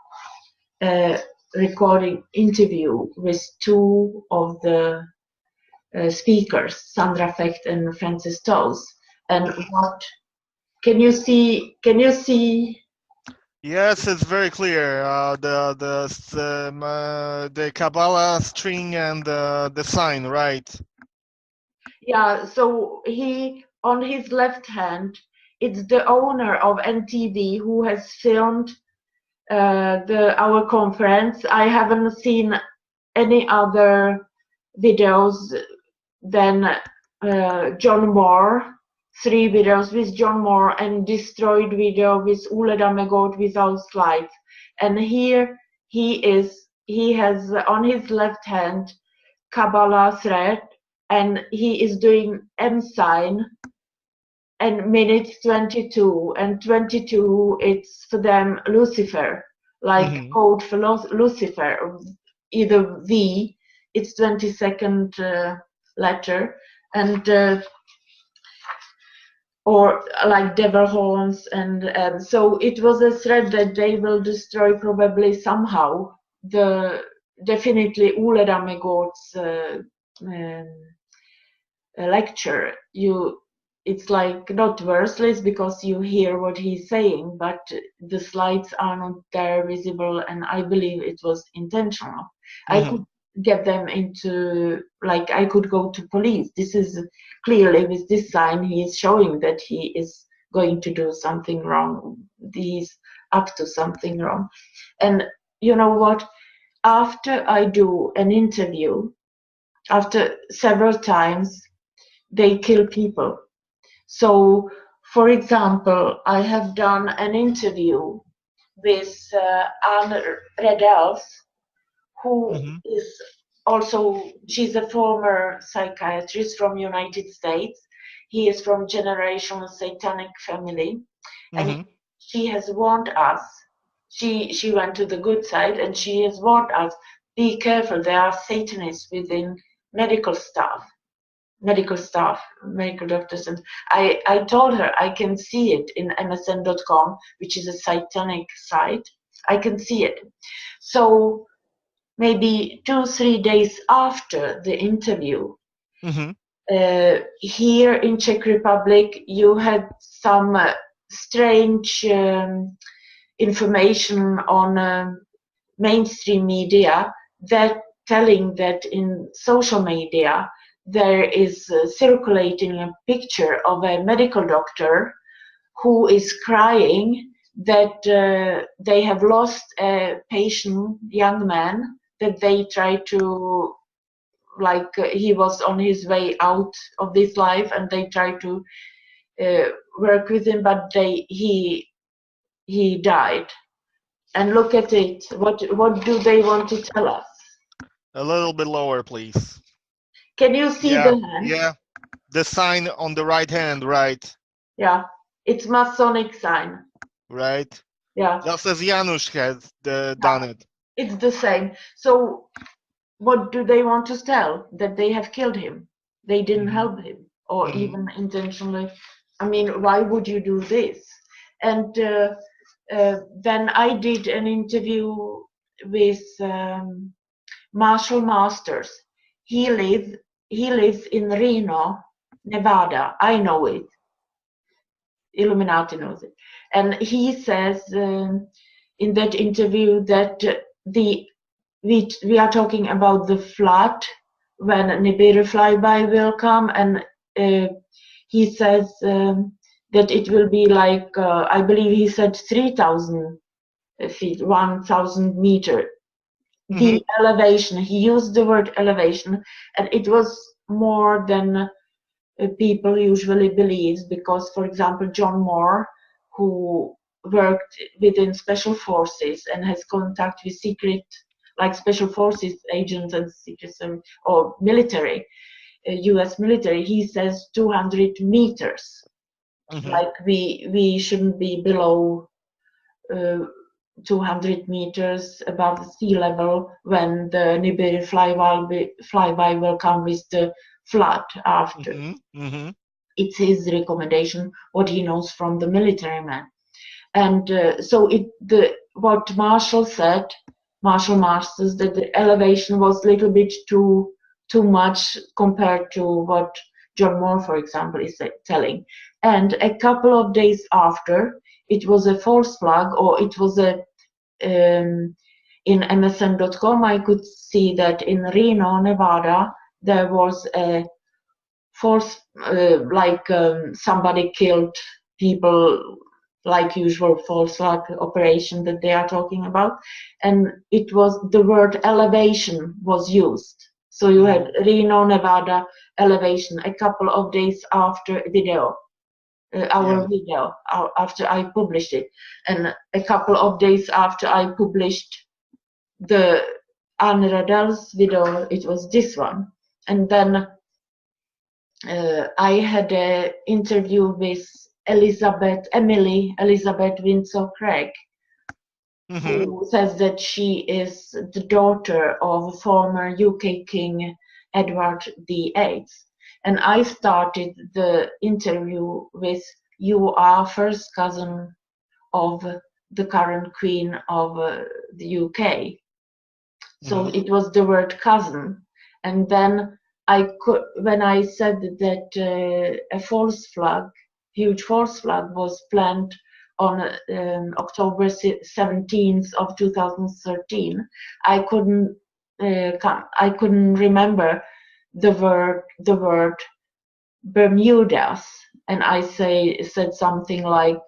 recording interview with 2 of the speakers, Sandra Fecht and Francis Toes. And what can you see?
Yes, it's very clear. The Kabbalah string and the sign, right?
Yeah. So he, on his left hand, it's the owner of NTV who has filmed our conference. I haven't seen any other videos then John Moore, 3 videos with John Moore, and destroyed video with Ole Dammegard without slides. And here he has on his left hand Kabbalah thread, and he is doing M sign, and minutes 22, and 22 it's for them Lucifer, like code for Lucifer, either V, it's 22nd letter, and or like devil horns, and so it was a thread that they will destroy probably somehow. Definitely Ole Dammegard's lecture, it's like not worthless because you hear what he's saying, but the slides are not there visible, and I believe it was intentional. I could get them into, like, I could go to police. This is clearly, with this sign, he is showing that he is going to do something wrong. He's up to something wrong. And you know what? After I do an interview, after several times, they kill people. So, for example, I have done an interview with Anne Redels, who is also, she's a former psychiatrist from United States. He is from generational satanic family, and she has warned us. She went to the good side, and she has warned us, be careful, there are Satanists within medical staff, medical doctors. And I told her I can see it in msn.com, which is a satanic site. I can see it. So maybe 2-3 days after the interview, here in Czech Republic, you had some strange information on mainstream media that telling that in social media there is circulating a picture of a medical doctor who is crying that they have lost a patient, young man, that they try to, like, he was on his way out of this life, and they try to work with him, but he died. And look at it. What do they want to tell us?
A little bit lower, please.
Can you see the hand?
Yeah, the sign on the right hand, right?
Yeah, it's Masonic sign.
Right.
Yeah.
Just as Janusz had done it.
It's the same. So what do they want to tell? That they have killed him. They didn't help him, or even intentionally. I mean, why would you do this? And then I did an interview with Marshall Masters. He lives in Reno, Nevada. I know it. Illuminati knows it. And he says in that interview that we are talking about the flood when Nibiru flyby will come, and he says that it will be like I believe he said 3,000 feet, 1,000 meters. The elevation, he used the word elevation, and it was more than people usually believe, because, for example, John Moore, who worked within special forces and has contact with secret, like special forces agents and secret service or military, U.S. military, he says 200 meters. Like we shouldn't be below 200 meters above the sea level when the Nibiru flyby will come with the flood after. It's his recommendation, what he knows from the military man. And so what Marshall said, Marshall Masters, that the elevation was a little bit too much compared to what John Moore, for example, is telling. And a couple of days after, it was a false flag, or it was in msn.com, I could see that in Reno, Nevada, there was a false, somebody killed people, like usual false flag operation that they are talking about. And it was, the word elevation was used. So you had Reno, Nevada elevation a couple of days after our video, after I published it, and a couple of days after I published the Anne Radell's video, it was this one. And then I had an interview with Emily Elizabeth Windsor Craig, who says that she is the daughter of former UK King Edward VIII. And I started the interview with, "You are first cousin of the current Queen of the UK." So it was the word cousin. And then when I said that a false flag, huge false flag, was planted on October 17th of 2013, I couldn't remember the word Bermudas, and I said something like,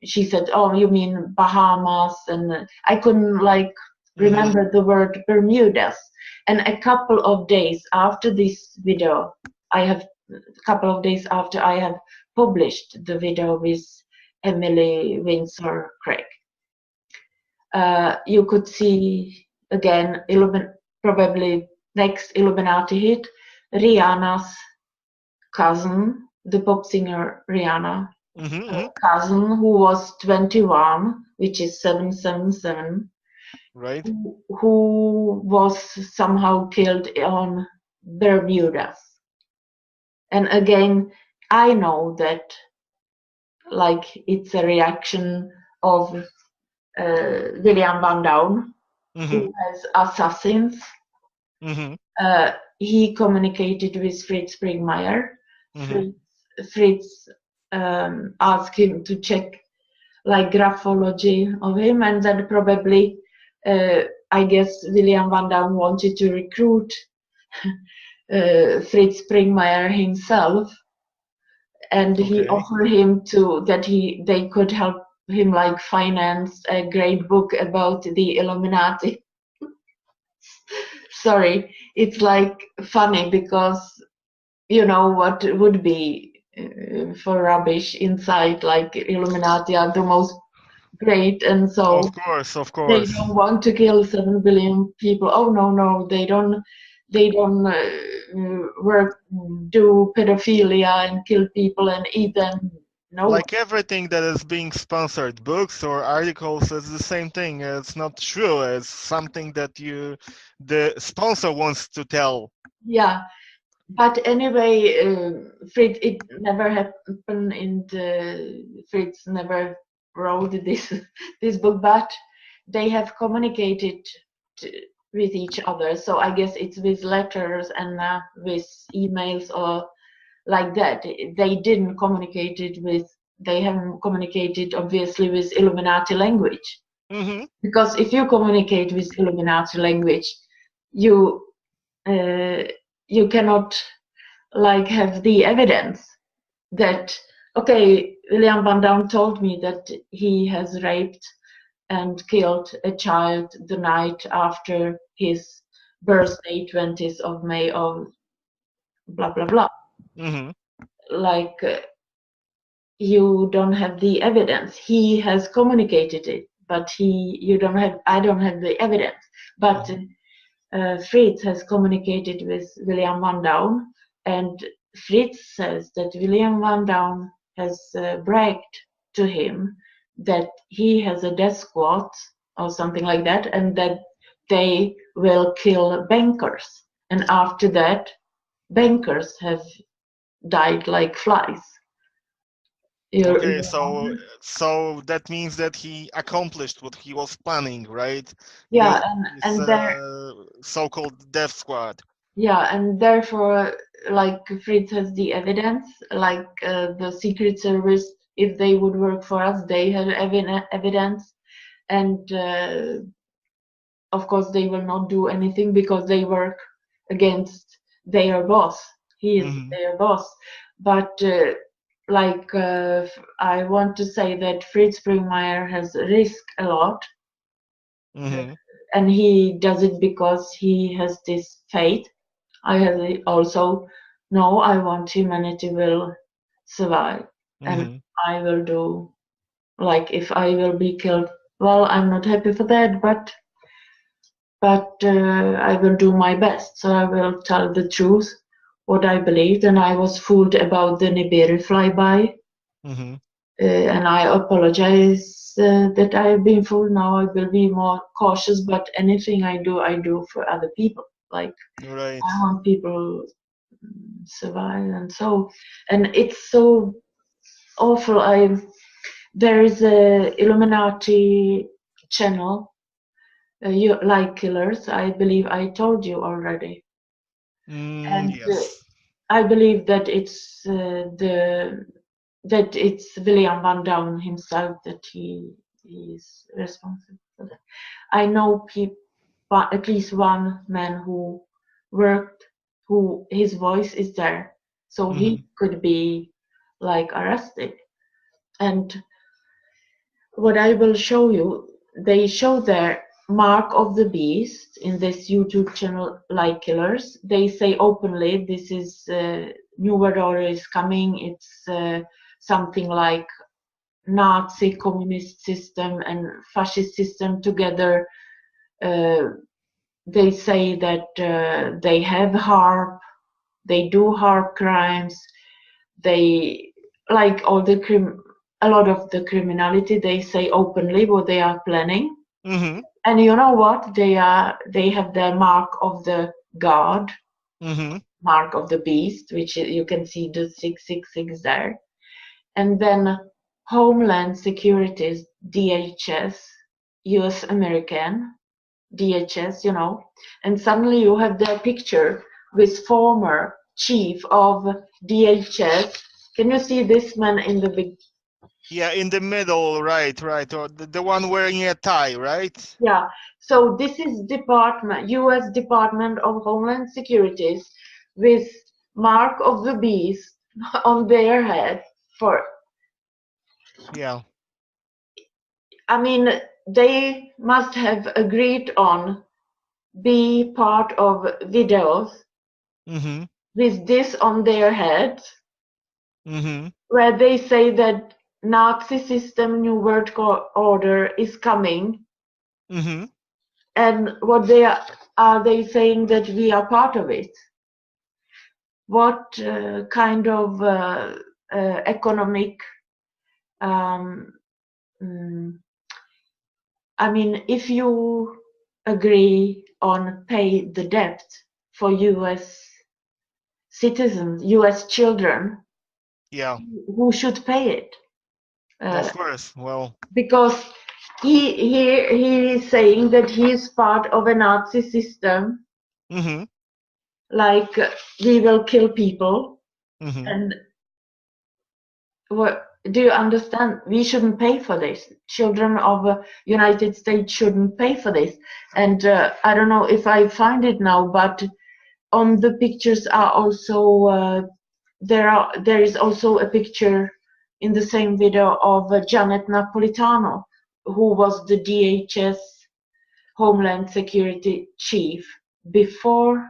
she said, "Oh, you mean Bahamas," and I couldn't remember the word Bermudas. And a couple of days after this video, a couple of days after I have published the video with Emily Windsor Craig, you could see again, probably next Illuminati hit, Rihanna's cousin, the pop singer Rihanna, cousin, who was 21, which is 777.
Right.
Who was somehow killed on Bermudas. And again, I know that it's a reaction of William Van Down, who has assassins. He communicated with Fritz Springmeier. Fritz asked him to check graphology of him, and then probably I guess William Van Down wanted to recruit Fritz Springmeier himself, and he offered him they could help him finance a great book about the Illuminati. Sorry, it's funny because you know what would be for rubbish inside, Illuminati are the most great, and so
of course
they don't want to kill 7 billion people. Oh no, they don't do pedophilia and kill people and eat them. No,
everything that is being sponsored, books or articles, is the same thing. It's not true. It's something that the sponsor wants to tell.
Yeah, but anyway, Fritz, it never happened Fritz never wrote this book, but they have communicated with each other. So I guess it's with letters and with emails or like that. They haven't communicated obviously with Illuminati language. Because if you communicate with Illuminati language, you cannot have the evidence that, okay, William Van Down told me that he has raped and killed a child the night after his birthday, 20th of May of blah blah blah. You don't have the evidence. He has communicated it, but I don't have the evidence. But Fritz has communicated with William Van Down, and Fritz says that William Van Down has bragged to him that he has a death squad or something like that, and that they will kill bankers. And after that, bankers have died like flies.
Okay, so that means that he accomplished what he was planning, right?
Yeah, and
so-called death squad.
Yeah, and therefore, Fritz has the evidence, the Secret Service, if they would work for us, they have evidence, and of course they will not do anything because they work against their boss. He is their boss. But I want to say that Fritz Springmeier has risked a lot, and he does it because he has this faith. I have also, no, I want humanity will survive, and I will do, like, if I will be killed, well, I'm not happy for that, but I will do my best. So I will tell the truth, what I believed, and I was fooled about the Nibiru flyby. And I apologize that I have been fooled. Now I will be more cautious, but anything I do for other people. Like, I want people survive, and it's so awful. There is a Illuminati channel, you like killers. I believe I told you already, and
yes.
I believe that it's it's William Van Down himself that he is responsible for that. I know people, at least one man who worked, who his voice is there, so he could be like arrested. And what I will show you, they show their mark of the beast in this YouTube channel, like killers. They say openly, this is New World Order is coming. It's something like Nazi communist system and fascist system together. They say that they have HARP, they do HARP crimes, they like all the a lot of the criminality. They say openly what they are planning. And you know what? They have the mark of the god, mark of the beast, which you can see the 666 there. And then Homeland Security's DHS, US American DHS, you know, and suddenly you have their picture with former chief of DHS. Can you see this man in the big?
Yeah, in the middle, right, or the one wearing a tie, right?
Yeah, so this is US Department of Homeland Securities with mark of the beast on their head for.
Yeah.
I mean, they must have agreed on be part of videos with this on their head, where they say that Nazi system, New World Order is coming, and what are they saying that we are part of it? What kind of economic? I mean, if you agree on pay the debt for U.S. citizens, U.S. children, who should pay it?
Of course, well,
because he is saying that he is part of a Nazi system, like we will kill people, and what? Do you understand? We shouldn't pay for this. Children of the United States shouldn't pay for this. And I don't know if I find it now, but on the pictures are also there is also a picture in the same video of Janet Napolitano, who was the DHS Homeland Security chief before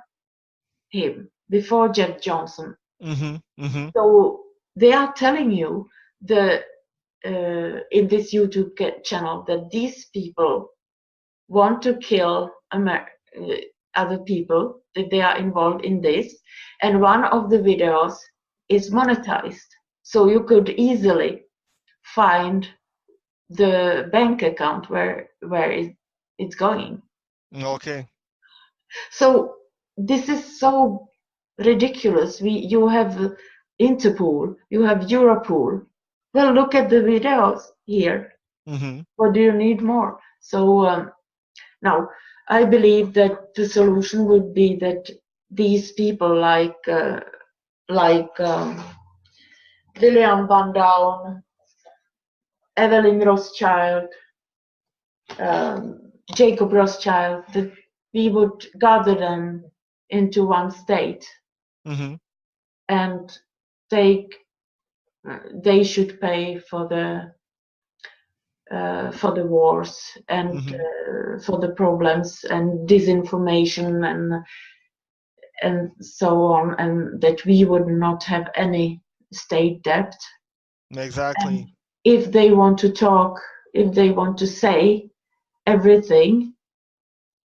him, before Jeff Johnson. So they are telling you in this YouTube channel that these people want to kill other people, that they are involved in this, and one of the videos is monetized, so you could easily find the bank account where it's going.
Okay.
So this is so ridiculous. You have Interpol, you have Europol. Well, look at the videos here. What do you need more? So now I believe that the solution would be that these people like William Van Down, Evelyn Rothschild, Jacob Rothschild, that we would gather them into one state, and they should pay for the for the wars and for the problems and disinformation and so on, and that we would not have any state debt.
Exactly.
And if they want to talk, if they want to say everything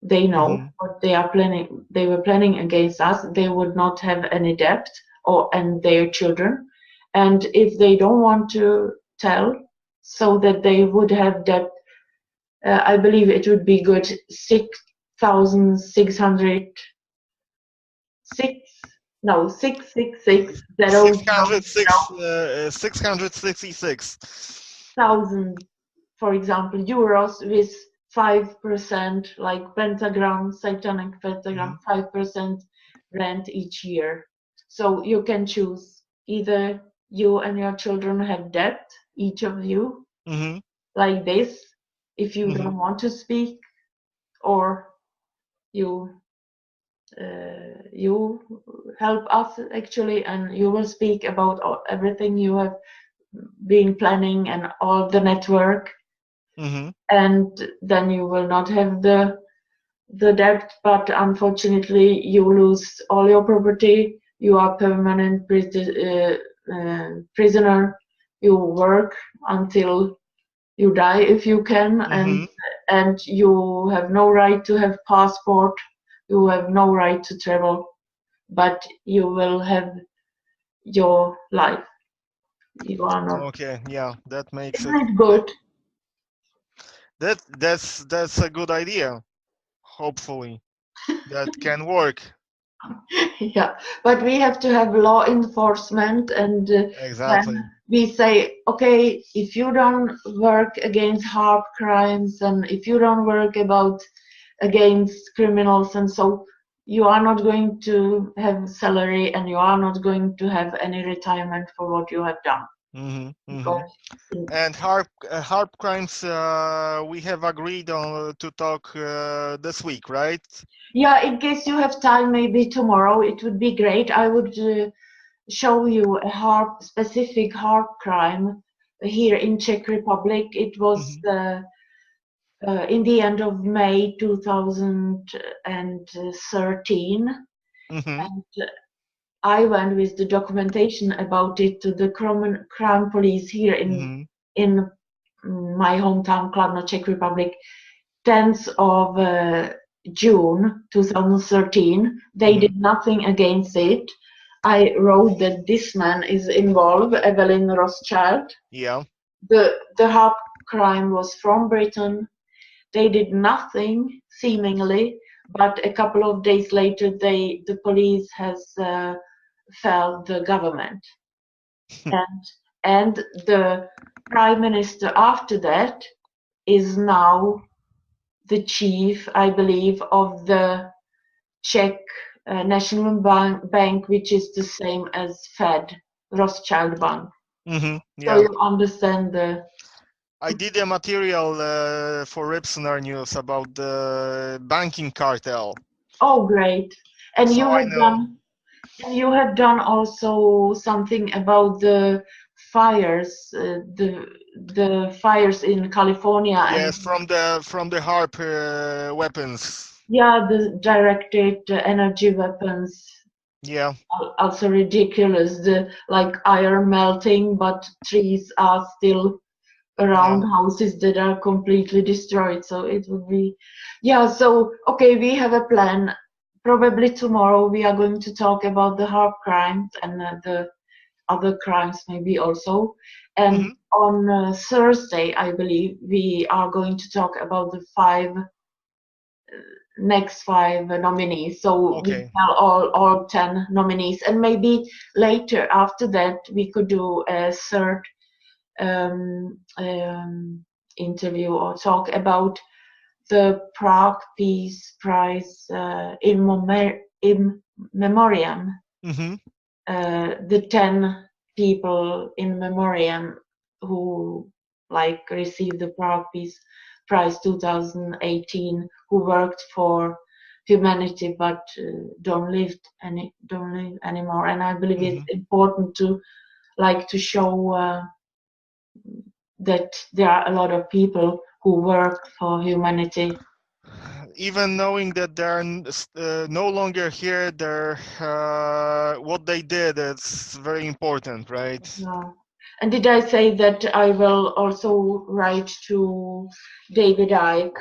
they know what they were planning against us, they would not have any debt and their children. And if they don't want to tell, so that they would have debt, I believe it would be good 666 thousand, for example, euros with 5%, like pentagram, satanic pentagram, 5% rent each year. So you can choose either you and your children have debt, each of you, like this, if you don't want to speak, or you help us actually, and you will speak about everything you have been planning and all the network, and then you will not have the debt, but unfortunately you lose all your property. You are permanent prisoner. You work until you die if you can, and you have no right to have passport. You have no right to travel, but you will have your life. You are not.
Okay, yeah, that makes
Isn't it good?
That's a good idea. Hopefully, that can work.
Yeah, but we have to have law enforcement, and
Exactly.
when we say, okay, if you don't work against hard crimes and if you don't work against criminals, and so you are not going to have salary and you are not going to have any retirement for what you have done.
And hard crimes, we have agreed on to talk this week, right?
Yeah, in case you have time, maybe tomorrow, it would be great. I would show you a specific hard crime here in Czech Republic. It was in the end of May 2013, and I went with the documentation about it to the Crown Police here in my hometown, Kladno, Czech Republic, 10th of June 2013. They did nothing against it. I wrote that this man is involved, Evelyn Rothschild.
Yeah.
The hard crime was from Britain. They did nothing, seemingly, but a couple of days later, the police has felled the government, and the prime minister after that is now the chief, I believe, of the Czech National Bank, which is the same as Fed, Rothschild Bank.
Yeah.
So you understand
I did a material for Ripsonar News about the banking cartel.
Oh, great! And
so
you have done also something about the fires, the fires in California.
Yes, from the HARP weapons.
Yeah, the directed energy weapons.
Yeah.
Also ridiculous. Like iron melting, but trees are still around houses that are completely destroyed. So it would be, so okay, we have a plan. Probably tomorrow we are going to talk about the hard crimes and the other crimes maybe also. And on Thursday, I believe, we are going to talk about the next five nominees. So we tell all 10 nominees, and maybe later after that we could do a third interview or talk about the Prague Peace Prize in memoriam. The 10 people in memoriam who received the Prague Peace Prize 2018, who worked for humanity but don't live anymore. And I believe it's important to show that there are a lot of people who work for humanity.
Even knowing that they're no longer here, what they did is very important, right?
Yeah. And did I say that I will also write to David Icke,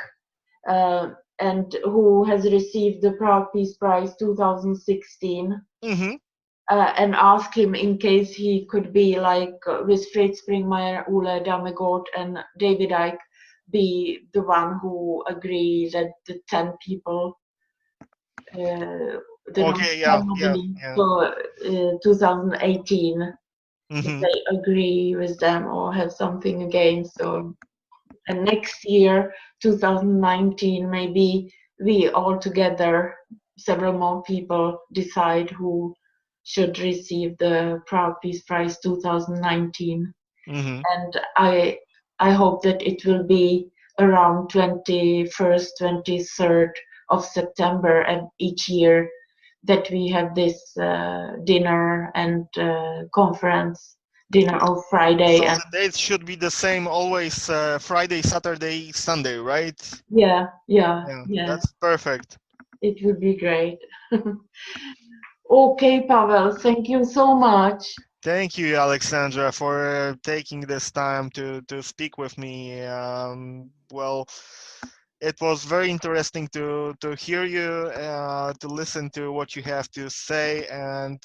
and who has received the Prague Peace Prize 2016,
Mm-hmm.
and ask him in case he could be like with Fritz Springmeier, Ole Dammegard, and David Icke, be the one who agree that the 10 people, the
Okay,
10
yeah.
nominees for 2018, if
Mm-hmm.
they agree with them or have something against. And next year, 2019, maybe we all together, several more people, decide who should receive the Prague Peace Prize 2019.
Mm-hmm.
And I hope that it will be around 21st, 23rd of September, and each year that we have this dinner and conference, dinner on Friday.
So
And
the dates should be the same always, Friday, Saturday, Sunday, right?
yeah,
That's perfect.
it would be great. Okay, Pavel, thank you so much.
Thank you, Aleksandra, for taking this time to speak with me. Well, it was very interesting to hear you, to listen to what you have to say, and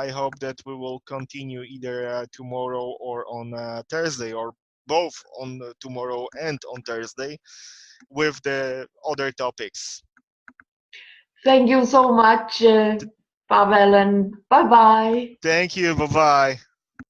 I hope that we will continue either tomorrow or on Thursday, or both on tomorrow and on Thursday, with the other topics.
Thank you so much, Pavel, and bye-bye.
Thank you. Bye-bye.